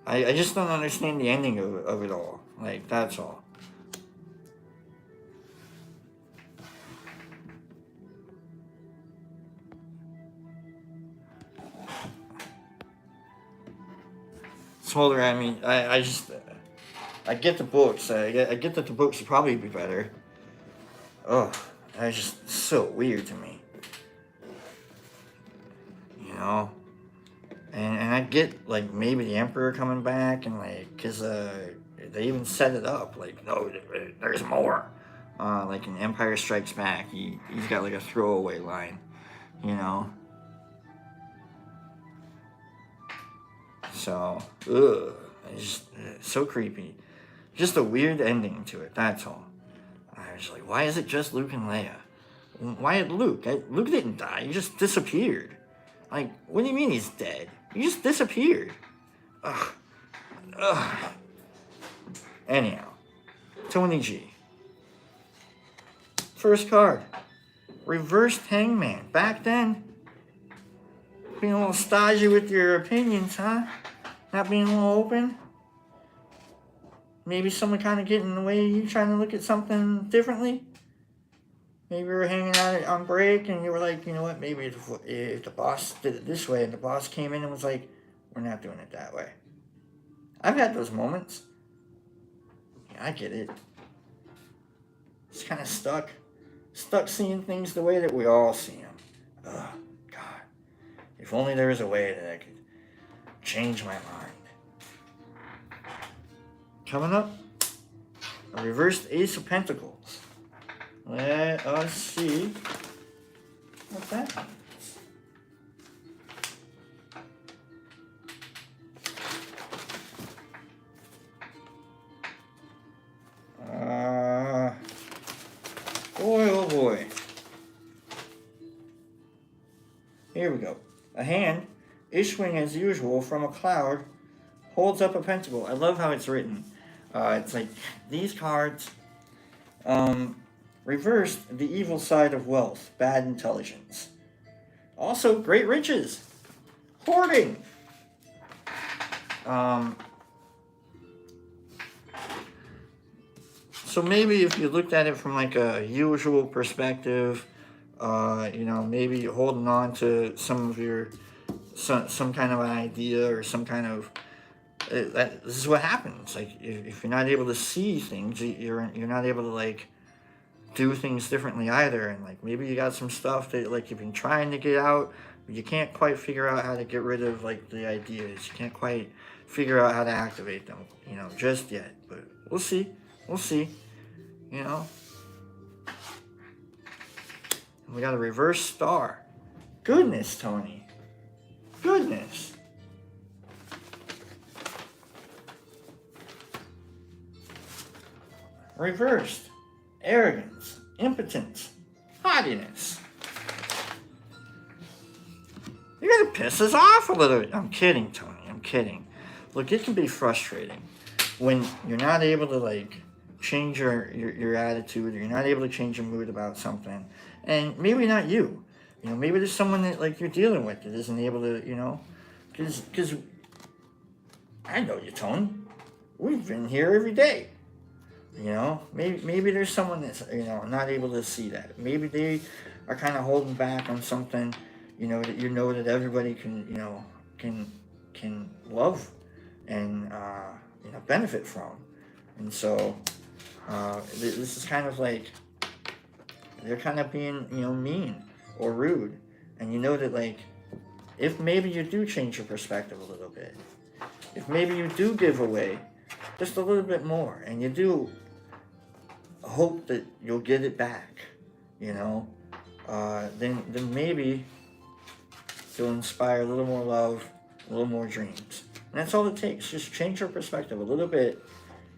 Speaker 1: I just don't understand the ending of it all. Like, that's all. Smolder, I mean, I get the books. I get that the books would probably be better. Ugh, that's just so weird to me. You know? And I get, like, maybe the Emperor coming back, and, like, because they even set it up. Like, no, there's more. Like in Empire Strikes Back, he's got, like, a throwaway line, you know? So, ugh, it's just so creepy. Just a weird ending to it, that's all. I was like, why is it just Luke and Leia? Why Luke? Luke didn't die, he just disappeared. Like, what do you mean he's dead? He just disappeared. Ugh. Anyhow, Tony G. First card, Reversed Hangman. Back then, being a little stodgy with your opinions, huh? Not being a little open? Maybe someone kind of getting in the way of you trying to look at something differently? Maybe we were hanging out on break and you were like, you know what, maybe if the boss did it this way and the boss came in and was like, we're not doing it that way. I've had those moments. Yeah, I get it. Just kind of stuck seeing things the way that we all see them. Ugh, God. If only there was a way that I could change my mind. Coming up, a reversed Ace of Pentacles. Let us see what that means. Boy, oh boy. Here we go. A hand, issuing as usual from a cloud, holds up a pentacle. I love how it's written. It's like these cards reversed the evil side of wealth, bad intelligence. Also, great riches, hoarding. So maybe if you looked at it from like a usual perspective, you know, maybe holding on to some of your some kind of an idea or some kind of this is what happens. Like if you're not able to see things, you're not able to like do things differently either. And like maybe you got some stuff that like you've been trying to get out, but you can't quite figure out how to get rid of like the ideas. You can't quite figure out how to activate them, you know, just yet. But we'll see. We'll see. You know. We got a reverse star. Goodness, Tony. Goodness. Reversed. Arrogance. Impotence. Haughtiness. You're gonna piss us off a little bit. I'm kidding, Tony. I'm kidding. Look, it can be frustrating when you're not able to like change your attitude, or you're not able to change your mood about something. And maybe not you. You know, maybe there's someone that like you're dealing with that isn't able to, you know, because I know you, Tony. We've been here every day. You know, maybe there's someone that's, you know, not able to see that. Maybe they are kind of holding back on something, you know, that everybody can, you know, can love and you know, benefit from. And so this is kind of like they're kind of being, you know, mean or rude. And you know that like if maybe you do change your perspective a little bit, if maybe you do give away just a little bit more, and you do hope that you'll get it back, you know, then maybe you'll inspire a little more love, a little more dreams. And that's all it takes. Just change your perspective a little bit,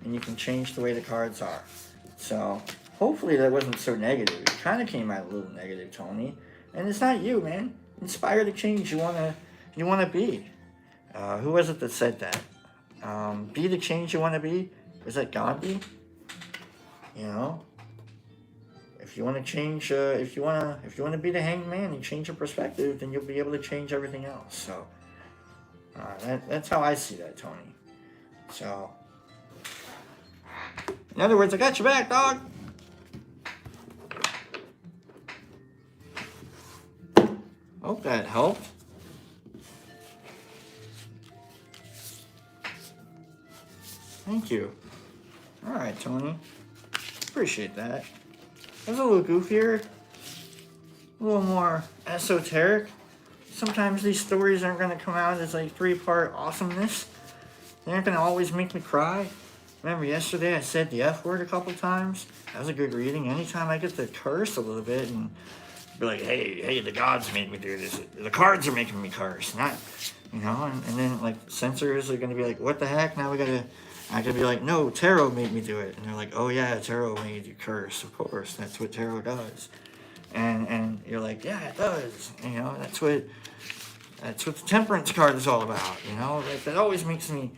Speaker 1: and you can change the way the cards are. So hopefully that wasn't so negative. It kind of came out a little negative, Tony. And it's not you, man. Inspire the change you wanna be. Who was it that said that? Be the change you want to be. Was that Gandhi? You know, if you want to change, if you want to be the hanged man and change your perspective, then you'll be able to change everything else. So that's how I see that, Tony. So, in other words, I got your back, dog. Hope that helped. Thank you. All right, Tony. Appreciate that. It was a little goofier, a little more esoteric. Sometimes these stories aren't going to come out as like 3-part awesomeness. They aren't going to always make me cry. Remember yesterday I said the F word a couple times? That was a good reading. Anytime I get to curse a little bit and be like, hey, the gods made me do this. The cards are making me curse. Not, you know, and then like censors are going to be like, what the heck? Now I could be like, no, tarot made me do it. And they're like, oh yeah, tarot made you curse. Of course, that's what tarot does. And you're like, yeah, it does. You know, that's what the temperance card is all about. You know, like that always makes me,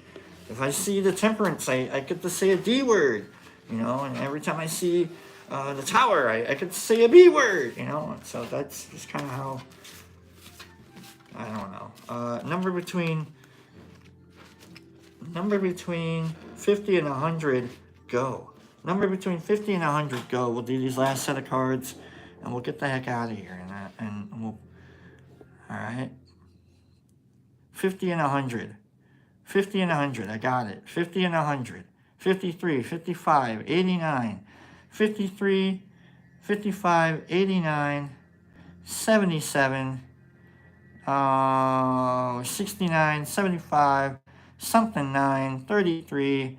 Speaker 1: if I see the temperance, I get to say a D word. You know, and every time I see the tower, I could say a B word. You know, so that's just kind of how, I don't know. Number between 50 and 100, go. Number between 50 and 100, go. We'll do these last set of cards, and we'll get the heck out of here. And we'll, all right. 50 and 100. 50 and 100, I got it. 50 and 100. 53, 55, 89, 53, 55, 89, 77, 69, 75, something 9, 33,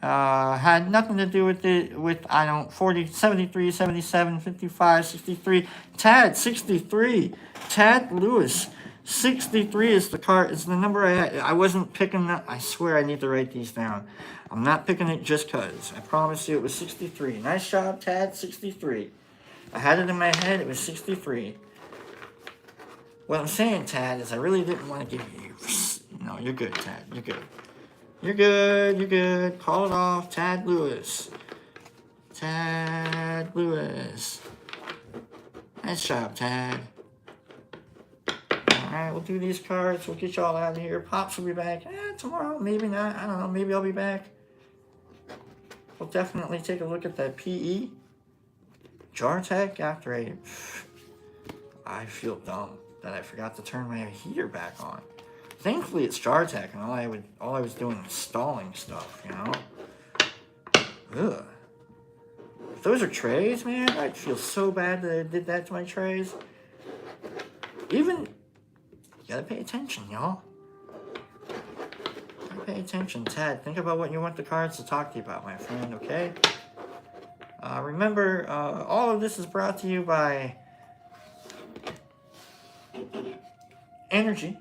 Speaker 1: had nothing to do with it, with, 40, 73, 77, 55, 63, Tad, 63, Tad Lewis, 63 is the number I had. I wasn't picking that, I swear I need to write these down. I'm not picking it just cause, I promise you it was 63, nice job, Tad, 63, I had it in my head, it was 63. What I'm saying, Tad, is I really didn't want to give you... No, you're good, Tad. You're good. You're good. You're good. Call it off. Tad Lewis. Tad Lewis. Nice job, Tad. Alright, we'll do these cards. We'll get y'all out of here. Pops will be back. Tomorrow. Maybe not. I don't know. Maybe I'll be back. We'll definitely take a look at that PE. Jartech after a... I feel dumb that I forgot to turn my heater back on. Thankfully, it's Jartech, and all I was doing was stalling stuff, you know. Ugh. If those are trays, man, I'd feel so bad that I did that to my trays. You gotta pay attention, y'all. Gotta pay attention, Ted. Think about what you want the cards to talk to you about, my friend. Okay. Remember, all of this is brought to you by energy,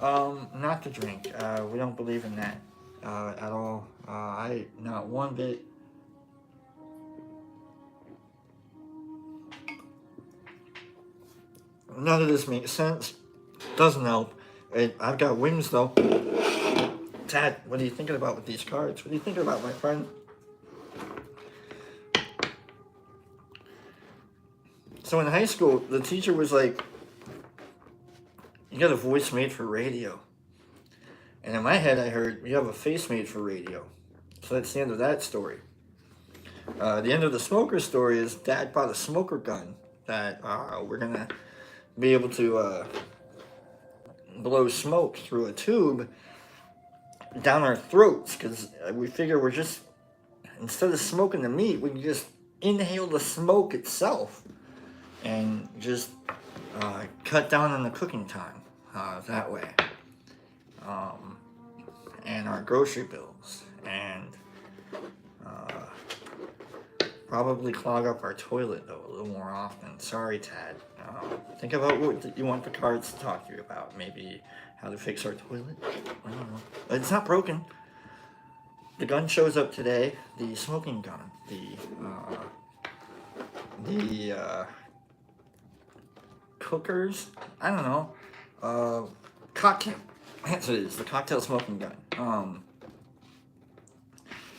Speaker 1: not to drink. We don't believe in that at all. Not one bit. None of this makes sense. Doesn't help. I've got wings though. Tad, what are you thinking about with these cards? What are you thinking about, my friend? So in high school, the teacher was like, you got a voice made for radio. And in my head, I heard, you have a face made for radio. So that's the end of that story. The end of the smoker story is Dad bought a smoker gun that we're going to be able to blow smoke through a tube down our throats. Because we figure we're just, instead of smoking the meat, we can just inhale the smoke itself. And just cut down on the cooking time that way. And our grocery bills. And probably clog up our toilet, though, a little more often. Sorry, Tad. Think about what you want the cards to talk to you about. Maybe how to fix our toilet. I don't know. It's not broken. The gun shows up today. The smoking gun. The cookers. I don't know. Cocktail. That's what it is. The cocktail smoking gun.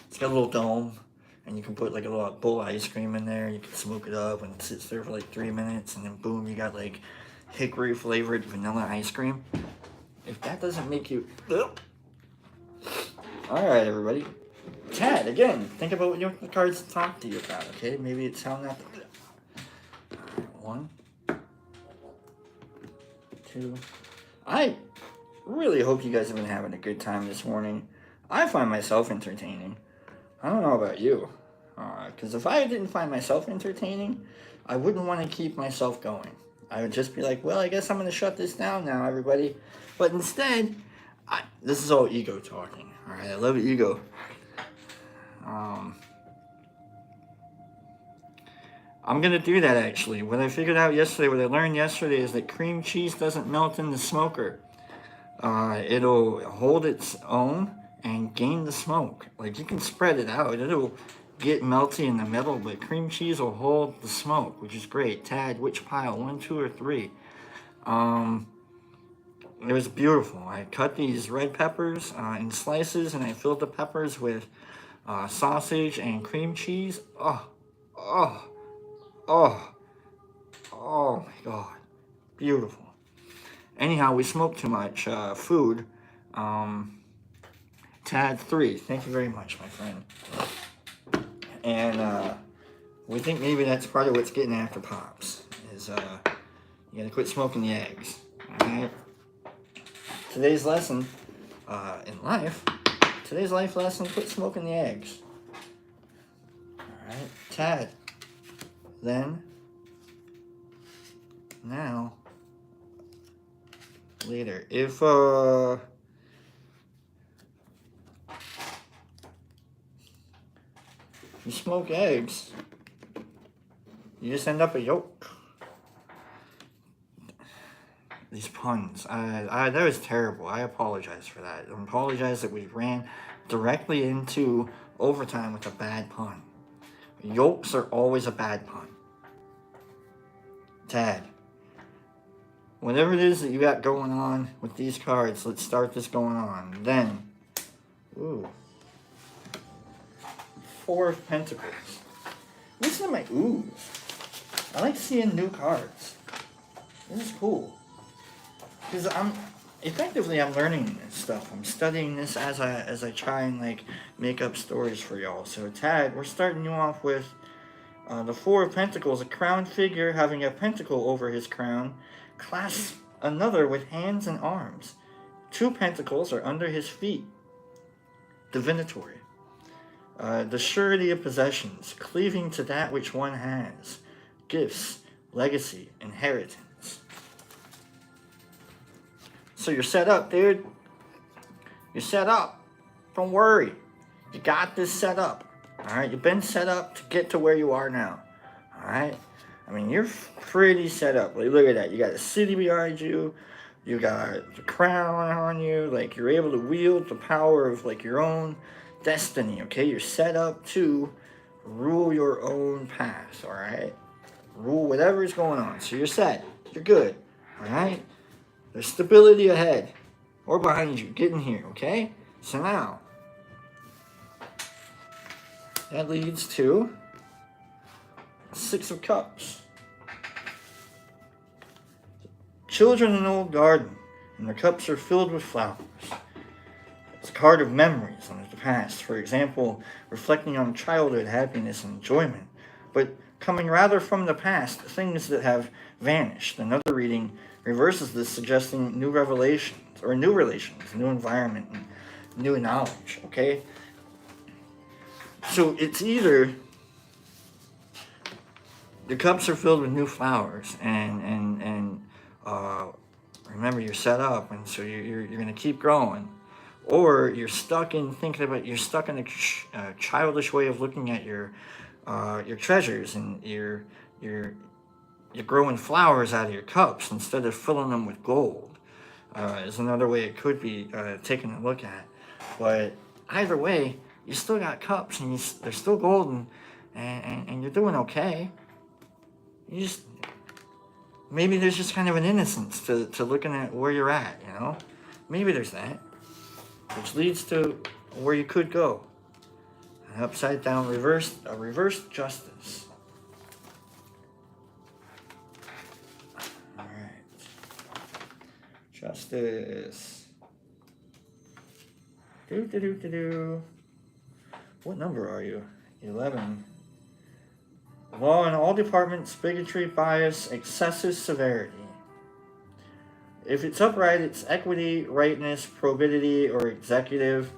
Speaker 1: It's got a little dome. And you can put like a little bowl of ice cream in there. You can smoke it up and it sits there for like 3 minutes. And then boom, you got like hickory flavored vanilla ice cream. If that doesn't make you... Alright, everybody. Tad, again, think about what you want the cards to talk to you about, okay? Maybe it's how not to... Alright, 1, 2... I really hope you guys have been having a good time this morning. I find myself entertaining. I don't know about you, because if I didn't find myself entertaining, I wouldn't want to keep myself going. I would just be like, well, I guess I'm going to shut this down now, everybody. But instead, this is all ego talking, all right? I love ego. I'm going to do that, actually. What I figured out yesterday, what I learned yesterday, is that cream cheese doesn't melt in the smoker. It'll hold its own and gain the smoke. Like, you can spread it out. It'll get melty in the middle, but cream cheese will hold the smoke, which is great. Tad, which pile? 1, 2, or 3? It was beautiful. I cut these red peppers in slices, and I filled the peppers with sausage and cream cheese. Oh my God. Beautiful. Anyhow, we smoked too much food. Tad 3, thank you very much, my friend. And we think maybe that's part of what's getting after Pops, is you gotta quit smoking the eggs, alright? Today's lesson in life, today's life lesson, quit smoking the eggs. Alright, Tad. Then, now, later. If, you smoke eggs, you just end up a yolk. These puns, that was terrible. I apologize for that. I apologize that we ran directly into overtime with a bad pun. Yolks are always a bad pun. Tad, whatever it is that you got going on with these cards, let's start this going on. Then, ooh, 4 of Pentacles. Listen to my oohs. I like seeing new cards. This is cool. Because I'm learning this stuff. I'm studying this as I try and like make up stories for y'all. So Tad, we're starting you off with the 4 of Pentacles, a crowned figure having a pentacle over his crown, clasps another with hands and arms. 2 pentacles are under his feet. Divinatory. The surety of possessions, cleaving to that which one has. Gifts, legacy, inheritance. So you're set up, dude. You're set up. Don't worry. You got this set up. Alright? You've been set up to get to where you are now. Alright? I mean, you're pretty set up. Like, look at that. You got a city behind you. You got the crown on you. Like, you're able to wield the power of, like, your own destiny. Okay? You're set up to rule your own path. Alright? Rule whatever is going on. So you're set. You're good. Alright? There's stability ahead or behind you. Get in here, okay? So now, that leads to 6 of Cups. Children in an old garden, and their cups are filled with flowers. It's a card of memories on the past. For example, reflecting on childhood happiness and enjoyment, but coming rather from the past, things that have vanished. Another reading reverses this, suggesting new revelations, or new relations, new environment, and new knowledge, okay? So it's either the cups are filled with new flowers, and remember, you're set up, and so you're going to keep growing, or you're stuck in a childish way of looking at your treasures, and you're growing flowers out of your cups instead of filling them with gold. Is another way it could be taken a look at. But either way, you still got cups, and they're still golden, and you're doing okay. Maybe there's just kind of an innocence to looking at where you're at, you know? Maybe there's that. Which leads to where you could go. An upside down reversed justice. Justice. What number are you? 11. Law in all departments, bigotry, bias, excessive severity. If it's upright, it's equity, rightness, probity, or executive.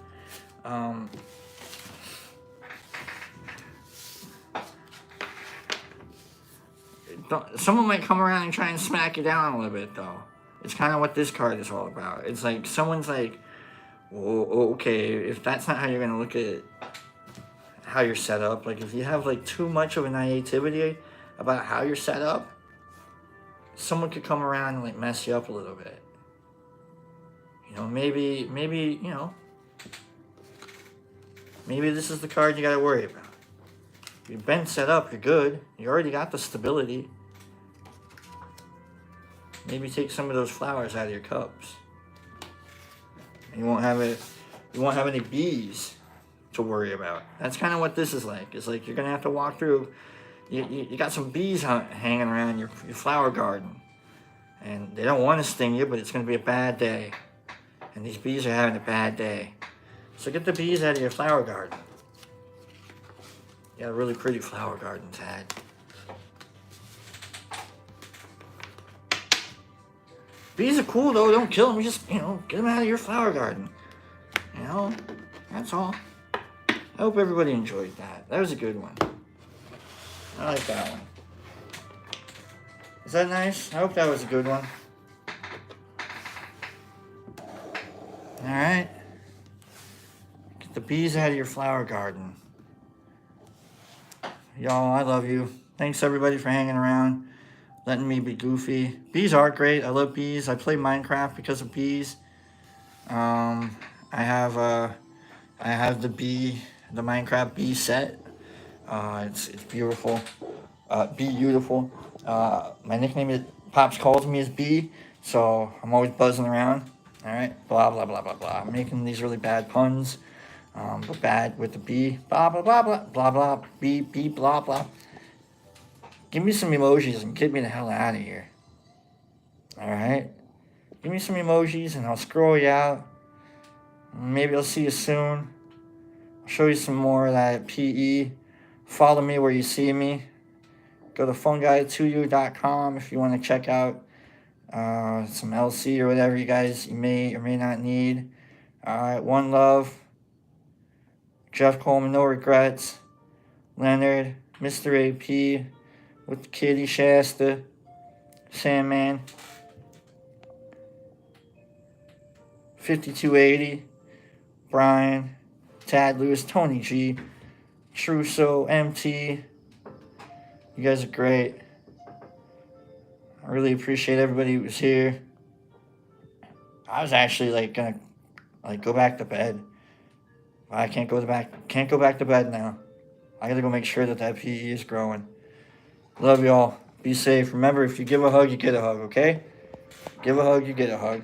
Speaker 1: Someone might come around and try and smack you down a little bit, though. It's kind of what this card is all about. It's like someone's like, well, okay, if that's not how you're going to look at how you're set up, like if you have like too much of a naivety about how you're set up, someone could come around and like mess you up a little bit. You know, maybe, you know, maybe this is the card you got to worry about. You've been set up, you're good. You already got the stability. Maybe take some of those flowers out of your cups. You won't have any bees to worry about. That's kind of what this is like. It's like you're gonna have to walk through. You got some bees hanging around your flower garden, and they don't want to sting you, but it's gonna be a bad day. And these bees are having a bad day. So get the bees out of your flower garden. You got a really pretty flower garden, Tad. Bees are cool though, don't kill them, just, you know, get them out of your flower garden. You know, that's all. I hope everybody enjoyed that. That was a good one. I like that one. Is that nice? I hope that was a good one. Alright. Get the bees out of your flower garden. Y'all, I love you. Thanks everybody for hanging around, letting me be goofy. Bees are great. I love bees. I play Minecraft because of bees. I have the Minecraft bee set. It's beautiful. Beautiful. My nickname is Pops calls me as Bee, so I'm always buzzing around. All right, blah blah blah blah blah. I'm making these really bad puns, but bad with the B. Blah blah blah blah blah blah. B blah blah. Give me some emojis and get me the hell out of here. All right, give me some emojis and I'll scroll you out. Maybe I'll see you soon. I'll show you some more of that PE. Follow me where you see me. Go to fungi2u.com if you want to check out some LC or whatever you may or may not need. Alright, one love. Jeff Coleman, no regrets. Leonard, Mr. AP, with Kitty Shasta, Sandman, 5280, Brian, Tad Lewis, Tony G, Truso, MT. You guys are great. I really appreciate everybody who was here. I was actually gonna go back to bed. But I can't go back to bed now. I gotta go make sure that PE is growing. Love y'all. Be safe. Remember, if you give a hug, you get a hug, okay? Give a hug, you get a hug.